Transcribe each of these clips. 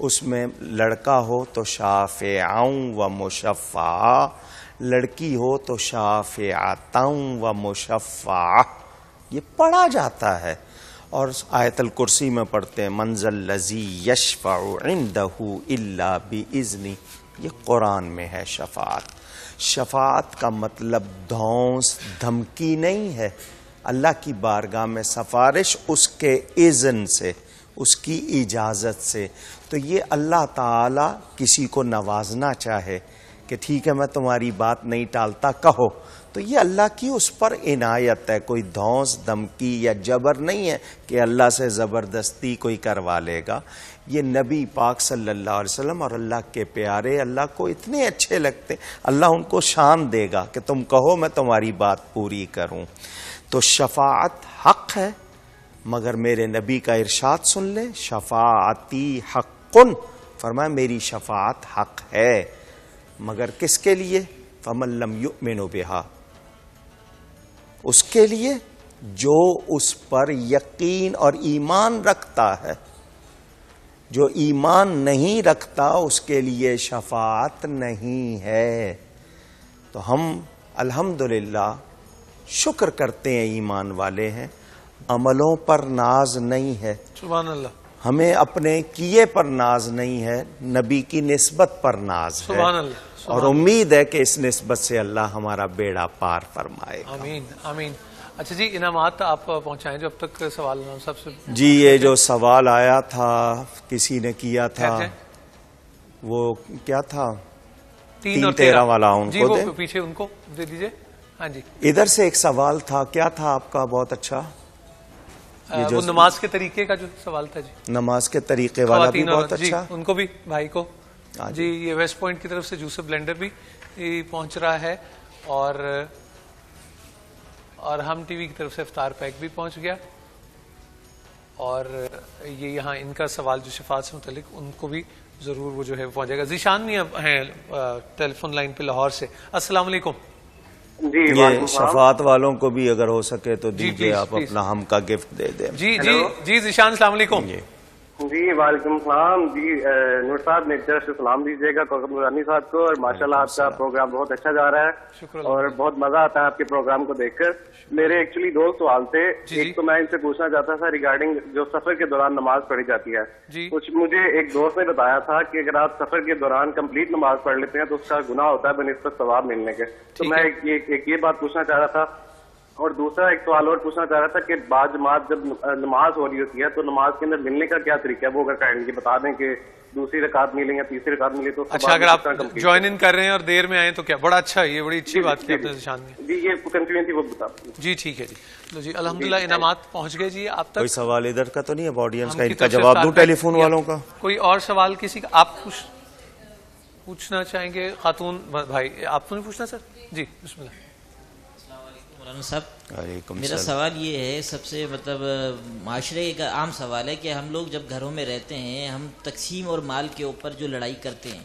اس میں لڑکا ہو تو شافعاً و مشفعا، لڑکی ہو تو شافعتاً و مشفعہ، یہ پڑھا جاتا ہے. اور آیت الکرسی میں پڑھتے ہیں من ذا الذی یشفع عندہ الا باذنہ، یہ قرآن میں ہے شفاعت. شفاعت کا مطلب دھونس دھمکی نہیں ہے، اللہ کی بارگاہ میں سفارش اس کے اذن سے، اس کی اجازت سے. تو یہ اللہ تعالی کسی کو نوازنا چاہے کہ ٹھیک ہے میں تمہاری بات نہیں ٹالتا کہو، تو یہ اللہ کی اس پر عنایت ہے. کوئی دھونس دھمکی یا جبر نہیں ہے کہ اللہ سے زبردستی کوئی کروا لے گا. یہ نبی پاک صلی اللہ علیہ وسلم اور اللہ کے پیارے اللہ کو اتنے اچھے لگتے، اللہ ان کو شان دے گا کہ تم کہو میں تمہاری بات پوری کروں. تو شفاعت حق ہے، مگر میرے نبی کا ارشاد سن لیں، شفاعتی حقن، فرمایا میری شفاعت حق ہے، مگر کس کے لیے؟ فمن لم یؤمن بہا، اس کے لیے جو اس پر یقین اور ایمان رکھتا ہے. جو ایمان نہیں رکھتا اس کے لیے شفاعت نہیں ہے. تو ہم الحمدللہ شکر کرتے ہیں، ایمان والے ہیں، عملوں پر ناز نہیں ہے. سبحان اللہ. ہمیں اپنے کیے پر ناز نہیں ہے، نبی کی نسبت پر ناز ہے. سبحان اللہ. اور امید ہے کہ اس نسبت سے اللہ ہمارا بیڑا پار فرمائے. آمین آمین. اچھا جی، انعامات آپ پہنچائیں جو اب تک سوال سب سے. جی یہ جو سوال آیا تھا کسی نے کیا تھا، وہ کیا تھا 3 اور 13 والا، ان جی کو وہ دیں پیچھے ان کو دے دیجئے. ہاں جی، ادھر سے ایک سوال تھا، کیا تھا آپ کا؟ بہت اچھا، وہ نماز کے طریقے کا جو سوال تھا جی، نماز کے طریقے والا بھی بہت اچھا. ان کو بھی بھائی کو جی، یہ ویسٹ پوائنٹ کی طرف سے جوسف بلینڈر بھی پہنچ رہا ہے، اور ہم ٹی وی کی طرف سے افطار پیک بھی پہنچ گیا. اور یہ یہاں ان کا سوال جو شفاعت سے متعلق، ان کو بھی ضرور وہ جو ہے پہنچ جائے گا. ذیشان ہیں ٹیلی فون لائن پہ لاہور سے. السلام علیکم. جی یہ شفاعت والوں کو بھی اگر ہو سکے تو دیجیے آپ اپنا ہم کا گفٹ دے دیں. جی جی جی ذیشان السلام علیکم. جی وعلیکم السلام. جی نور صاحب میری طرف سے سلام دیجیے گا کوکب نورانی صاحب کو. اور ماشاءاللہ آپ کا پروگرام بہت اچھا جا رہا ہے اور بہت مزہ آتا ہے آپ کے پروگرام کو دیکھ کر. میرے ایکچولی 2 سوال تھے. ایک تو میں ان سے پوچھنا چاہتا تھا ریگارڈنگ جو سفر کے دوران نماز پڑھی جاتی ہے. کچھ مجھے ایک دوست نے بتایا تھا کہ اگر آپ سفر کے دوران کمپلیٹ نماز پڑھ لیتے ہیں تو اس کا گناہ ہوتا ہے بنسبت ثواب ملنے کے. تو میں ایک یہ بات پوچھنا چاہ رہا تھا. اور دوسرا ایک سوال اور پوچھنا چاہ رہا تھا کہ بعض جماعت جب نماز ہو رہی ہوتی ہے تو نماز کے اندر ملنے کا کیا طریقہ ہے، وہ اگر کائنڈلی بتا دیں کہ دوسری رکعت ملی یا تیسری رکعت ملی تو. اچھا، اگر آپ جوائن ان کر رہے ہیں اور دیر میں آئے تو کیا، بڑا اچھا، یہ بڑی اچھی بات کی آپ نے ذیشان نے. جی یہ کنفیوژن تھی وہ بتا. جی ٹھیک ہے جی. جی الحمدللہ انعامات پہنچ گئے جی آپ تک. کوئی سوال ادھر کا تو نہیں ہے آڈینس کا، ان کا جواب دوں ٹیلی فون والوں کا؟ کوئی اور سوال کسی کا آپ پوچھنا چاہیں گے؟ خاتون بھائی آپ تو نہیں پوچھنا سر؟ جی بسم اللہ. مولانا صاحب میرا سوال یہ ہے، سب سے معاشرے کا عام سوال ہے کہ ہم لوگ جب گھروں میں رہتے ہیں ہم تقسیم اور مال کے اوپر جو لڑائی کرتے ہیں،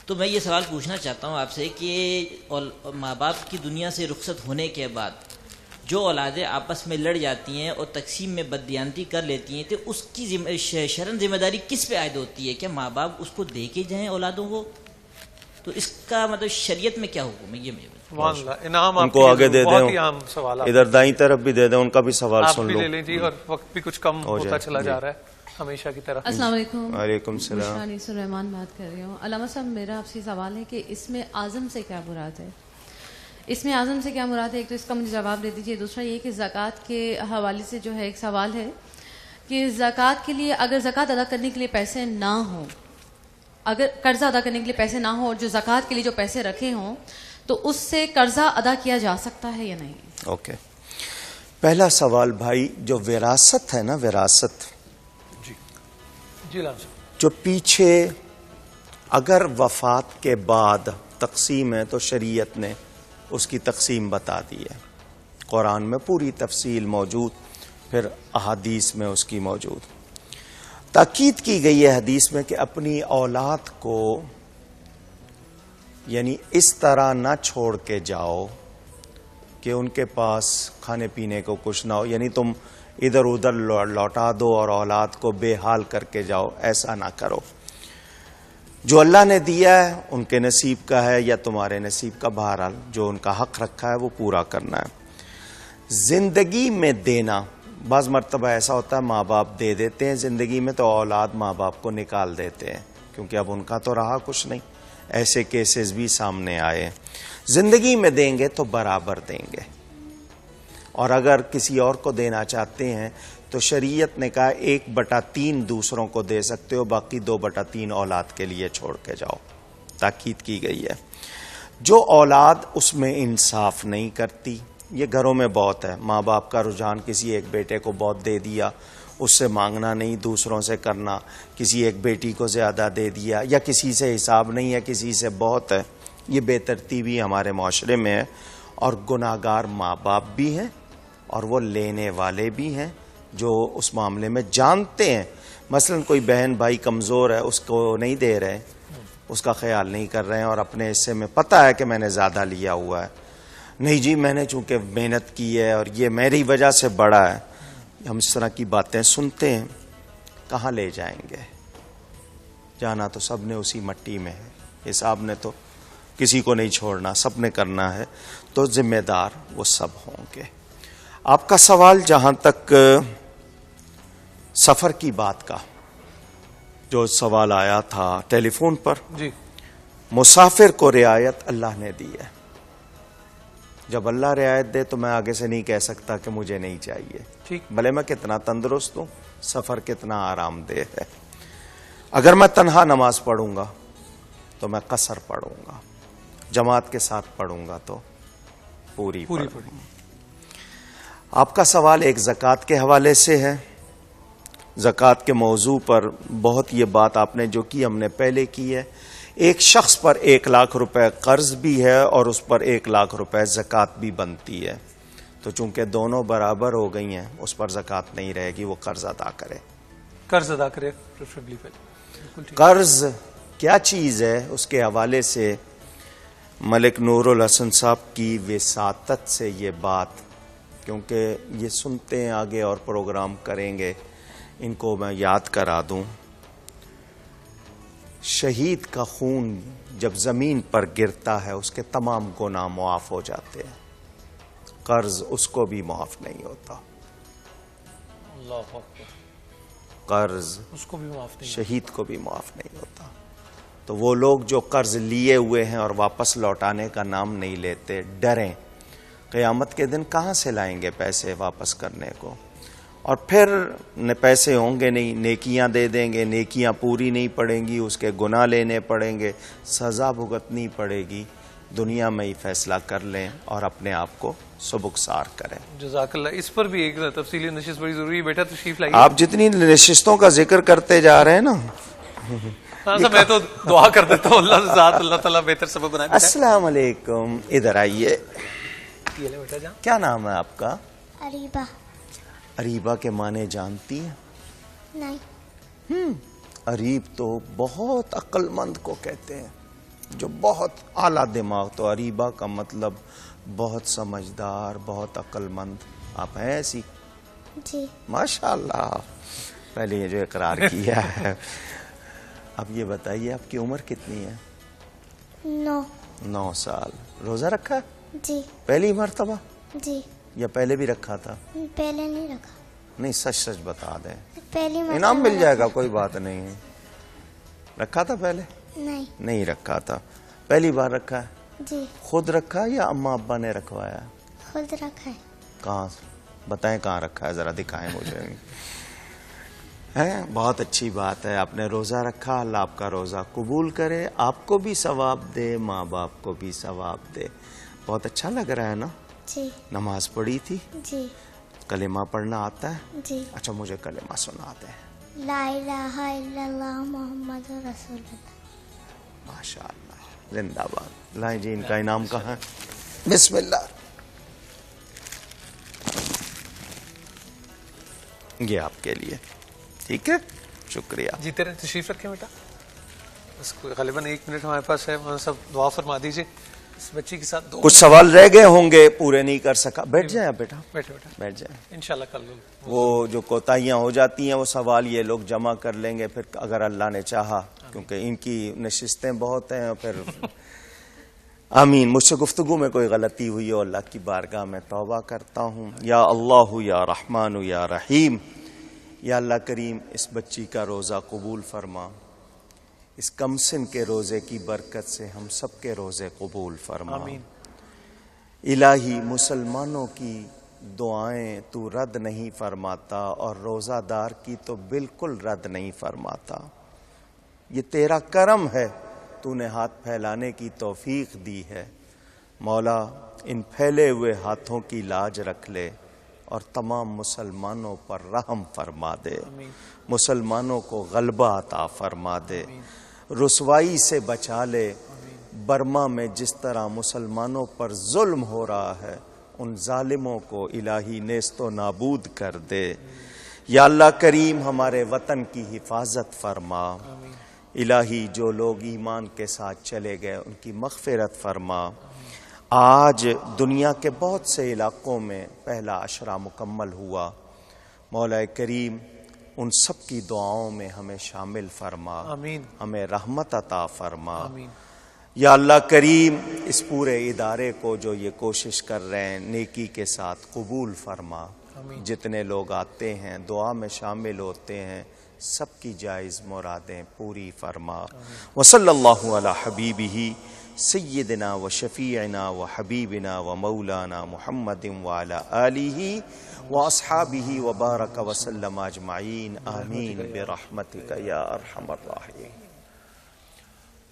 تو میں یہ سوال پوچھنا چاہتا ہوں آپ سے کہ ماں باپ کی دنیا سے رخصت ہونے کے بعد جو اولادیں آپس میں لڑ جاتی ہیں اور تقسیم میں بددیانتی کر لیتی ہیں، تو اس کی شرعاً ذمہ داری کس پہ عائد ہوتی ہے؟ کیا ماں باپ اس کو دے کے جائیں اولادوں کو؟ تو اس کا شریعت میں کیا حکم ہے؟ یہ ان کو آگے دے دیں، ادھر دائیں طرف بھی دے دیں، ان کا بھی سوال سن لو. لے لیں جی، اور وقت بھی کچھ کم ہوتا چلا جا رہا ہے ہمیشہ کی طرح. السلام علیکم. وعلیکم السلام. رحمان بات کر رہی ہوں. علامہ صاحب میرا آپ سے سوال ہے کہ اس میں اعظم سے کیا مراد ہے؟ اس میں اعظم سے کیا مراد ہے؟ ایک تو اس کا مجھے جواب دے دیجیے. دوسرا یہ کہ زکوٰۃ کے حوالے سے جو ہے ایک سوال ہے کہ زکوٰۃ کے لیے اگر زکوٰۃ ادا کرنے کے لیے پیسے نہ ہوں، اگر قرضہ ادا کرنے کے لیے پیسے نہ ہوں اور جو زکوٰۃ کے لیے جو پیسے رکھے ہوں تو اس سے قرضہ ادا کیا جا سکتا ہے یا نہیں؟ اوکے. پہلا سوال بھائی، جو وراثت ہے نا، وراثت جی جو پیچھے اگر وفات کے بعد تقسیم ہے تو شریعت نے اس کی تقسیم بتا دی ہے. قرآن میں پوری تفصیل موجود، پھر احادیث میں اس کی موجود. تاکید کی گئی ہے حدیث میں کہ اپنی اولاد کو یعنی اس طرح نہ چھوڑ کے جاؤ کہ ان کے پاس کھانے پینے کو کچھ نہ ہو، یعنی تم ادھر ادھر لوٹا دو اور اولاد کو بے حال کر کے جاؤ، ایسا نہ کرو. جو اللہ نے دیا ہے ان کے نصیب کا ہے یا تمہارے نصیب کا، بہرحال جو ان کا حق رکھا ہے وہ پورا کرنا ہے۔ زندگی میں دینا، بعض مرتبہ ایسا ہوتا ہے ماں باپ دے دیتے ہیں زندگی میں تو اولاد ماں باپ کو نکال دیتے ہیں، کیونکہ اب ان کا تو رہا کچھ نہیں۔ ایسے کیسز بھی سامنے آئے۔ زندگی میں دیں گے تو برابر دیں گے، اور اگر کسی اور کو دینا چاہتے ہیں تو شریعت نے کہا 1/3 دوسروں کو دے سکتے ہو، باقی 2/3 اولاد کے لیے چھوڑ کے جاؤ، تاکید کی گئی ہے۔ جو اولاد اس میں انصاف نہیں کرتی، یہ گھروں میں بہت ہے، ماں باپ کا رجحان کسی ایک بیٹے کو بہت دے دیا، اس سے مانگنا نہیں، دوسروں سے کرنا، کسی ایک بیٹی کو زیادہ دے دیا، یا کسی سے حساب نہیں ہے کسی سے بہت ہے، یہ بے ترتیبی ہمارے معاشرے میں ہے، اور گناہگار ماں باپ بھی ہیں اور وہ لینے والے بھی ہیں جو اس معاملے میں جانتے ہیں۔ مثلا کوئی بہن بھائی کمزور ہے، اس کو نہیں دے رہے، اس کا خیال نہیں کر رہے ہیں، اور اپنے حصے میں پتہ ہے کہ میں نے زیادہ لیا ہوا ہے، نہیں جی میں نے چونکہ محنت کی ہے اور یہ میری وجہ سے بڑا ہے، ہم اس طرح کی باتیں سنتے ہیں، کہاں لے جائیں گے؟ جانا تو سب نے اسی مٹی میں ہے، حساب نے تو کسی کو نہیں چھوڑنا، سب نے کرنا ہے، تو ذمہ دار وہ سب ہوں گے۔ آپ کا سوال جہاں تک سفر کی بات کا، جو سوال آیا تھا ٹیلی فون پر، جی، مسافر کو رعایت اللہ نے دی ہے، جب اللہ رعایت دے تو میں آگے سے نہیں کہہ سکتا کہ مجھے نہیں چاہیے، ٹھیک، بھلے میں کتنا تندرست ہوں، سفر کتنا آرام دہ ہے۔ اگر میں تنہا نماز پڑھوں گا تو میں قصر پڑھوں گا، جماعت کے ساتھ پڑھوں گا تو پوری پڑھوں گا۔ آپ کا سوال ایک زکوٰۃ کے حوالے سے ہے۔ زکوٰۃ کے موضوع پر بہت یہ بات آپ نے جو کی ہم نے پہلے کی ہے۔ ایک شخص پر 1 لاکھ روپے قرض بھی ہے اور اس پر 1 لاکھ روپے زکوٰۃ بھی بنتی ہے، تو چونکہ دونوں برابر ہو گئی ہیں اس پر زکوٰۃ نہیں رہے گی، وہ قرض ادا کرے۔ قرض ادا کرے، قرض کیا چیز ہے اس کے حوالے سے ملک نور الحسن صاحب کی وساطت سے یہ بات، کیونکہ یہ سنتے ہیں آگے اور پروگرام کریں گے، ان کو میں یاد کرا دوں۔ شہید کا خون جب زمین پر گرتا ہے اس کے تمام گناہ معاف ہو جاتے ہیں، قرض اس کو بھی معاف نہیں ہوتا، اللہ اکبر، قرض اس کو بھی معاف نہیں، شہید کو بھی معاف نہیں ہوتا۔ تو وہ لوگ جو قرض لیے ہوئے ہیں اور واپس لوٹانے کا نام نہیں لیتے، ڈریں قیامت کے دن کہاں سے لائیں گے پیسے واپس کرنے کو، اور پھر پیسے ہوں گے نہیں، نیکیاں دے دیں گے، نیکیاں پوری نہیں پڑیں گی، اس کے گناہ لینے پڑیں گے، سزا بھگتنی پڑے گی۔ دنیا میں ہی فیصلہ کر لیں اور اپنے آپ کو سبکسار کریں۔ جزاک اللہ۔ اس پر بھی ایک تفصیلی نشست بڑی ضروری ہے، بیٹا تشریف لائیے۔ آپ جتنی نشستوں کا ذکر کرتے جا رہے ہیں نا، میں تو دعا کر دیتا ہوں اللہ سے ذات اللہ تعالیٰ بہتر سبب بنائے۔ السلام علیکم، ادھر آئیے۔ یہ لے بیٹا جان۔ کیا نام ہے آپ کا؟ اریبہ۔ اریبہ کے معنی جانتی ہیں؟ نہیں۔ اریب تو بہت عقل مند کو کہتے ہیں، جو بہت اعلیٰ دماغ، تو اریبہ کا مطلب بہت سمجھدار، بہت عقل مند۔ آپ ہیں ایسی؟ جی۔ ماشاءاللہ، پہلے یہ جو اقرار کیا ہے۔ اب یہ بتائیے آپ کی عمر کتنی ہے؟ 9 سال۔ روزہ رکھا ہے؟ جی۔ پہلی مرتبہ جی۔ یا پہلے بھی رکھا تھا؟ پہلے نہیں رکھا۔ نہیں، سچ سچ بتا دیں، پہلی مرتبہ انعام مل جائے گا، کوئی بات نہیں۔ رکھا تھا پہلے؟ نہیں۔ نہیں رکھا تھا، پہلی بار رکھا ہے؟ جی۔ خود رکھا یا اماں ابا نے رکھوایا؟ خود رکھا ہے۔ کہاں بتائیں، کہاں رکھا ہے، ذرا دکھائیں مجھے۔ ہے بہت اچھی بات ہے، آپ نے روزہ رکھا، اللہ آپ کا روزہ قبول کرے، آپ کو بھی ثواب دے، ماں باپ کو بھی ثواب دے۔ بہت اچھا لگ رہا ہے نا؟ جی۔ نماز پڑھی تھی؟ جی۔ کلمہ پڑھنا آتا ہے؟ جی۔ اچھا مجھے کلمہ سنا دیں۔ لا الہ الا اللہ محمد رسول اللہ۔ ماشاء اللہ، زندہ باد۔ لائیں جی، ان کا انعام کہاں ہے؟ بسم اللہ۔ یہ آپ کے لیے، ٹھیک ہے، شکریہ جی۔ تیرے تشریف رکھیں بیٹا، بس غالباً 1 منٹ ہمارے پاس ہے، مولانا صاحب دعا فرما دیجیے۔ اس بچی کے ساتھ کچھ سوال رہ گئے ہوں گے پورے نہیں کر سکا. بیٹھ جائیں بیٹا, بیٹھ جائیں. انشاءاللہ کل وہ جو کوتاہیاں ہو جاتی ہیں وہ سوال یہ لوگ جمع کر لیں گے پھر اگر اللہ نے چاہا, کیونکہ ان کی نشستیں بہت ہیں. اور پھر آمین. مجھ سے گفتگو میں کوئی غلطی ہوئی ہو اللہ کی بارگاہ میں توبہ کرتا ہوں. یا اللہ یا رحمان یا رحیم. یا اللہ کریم اس بچی کا روزہ قبول فرما, اس کمسن کے روزے کی برکت سے ہم سب کے روزے قبول فرما. آمین. الہی مسلمانوں کی دعائیں تو رد نہیں فرماتا اور روزہ دار کی تو بالکل رد نہیں فرماتا. یہ تیرا کرم ہے, تو نے ہاتھ پھیلانے کی توفیق دی ہے. مولا ان پھیلے ہوئے ہاتھوں کی لاج رکھ لے اور تمام مسلمانوں پر رحم فرما دے. مسلمانوں کو غلبہ عطا فرما دے. رسوائی سے بچا لے. برما میں جس طرح مسلمانوں پر ظلم ہو رہا ہے ان ظالموں کو الہی نیست و نابود کر دے. یا اللہ کریم ہمارے وطن کی حفاظت فرما. الہی جو لوگ ایمان کے ساتھ چلے گئے ان کی مغفرت فرما. آج دنیا کے بہت سے علاقوں میں پہلا عشرہ مکمل ہوا. مولا کریم ان سب کی دعاؤں میں ہمیں شامل فرما. آمین. ہمیں رحمت عطا فرما. آمین. یا اللہ کریم اس پورے ادارے کو جو یہ کوشش کر رہے ہیں نیکی کے ساتھ قبول فرما. جتنے لوگ آتے ہیں دعا میں شامل ہوتے ہیں سب کی جائز مرادیں پوری فرما. وصلی اللہ علی حبیبہ سیدنا و شفیعنا و حبیبنا و مولانا محمد وعلی آلہ و اصحابہ و بارک وسلم اجمعین. آمین برحمتک یا ارحم الراحمین.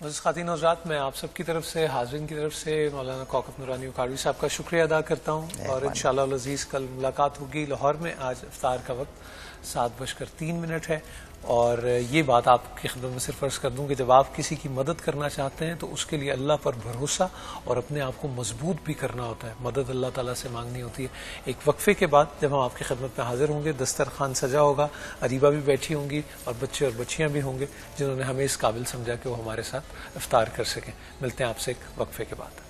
عزیز خواتین و حضرات, میں آپ سب کی طرف سے حاضرین کی طرف سے مولانا کوکب نورانی اکھاڑوی صاحب کا شکریہ ادا کرتا ہوں. اور انشاءاللہ العزیز کل ملاقات ہوگی لاہور میں. آج افطار کا وقت 7:03 ہے. اور یہ بات آپ کی خدمت میں صرف عرض کر دوں کہ جب آپ کسی کی مدد کرنا چاہتے ہیں تو اس کے لیے اللہ پر بھروسہ اور اپنے آپ کو مضبوط بھی کرنا ہوتا ہے. مدد اللہ تعالیٰ سے مانگنی ہوتی ہے. ایک وقفے کے بعد جب ہم آپ کی خدمت میں حاضر ہوں گے دسترخوان سجا ہوگا, اریبہ بھی بیٹھی ہوں گی اور بچے اور بچیاں بھی ہوں گے جنہوں نے ہمیں اس قابل سمجھا کہ وہ ہمارے ساتھ افطار کر سکیں. ملتے ہیں آپ سے ایک وقفے کے بعد.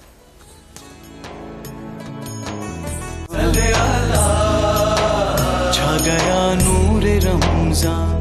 چھا گیا نور رمضان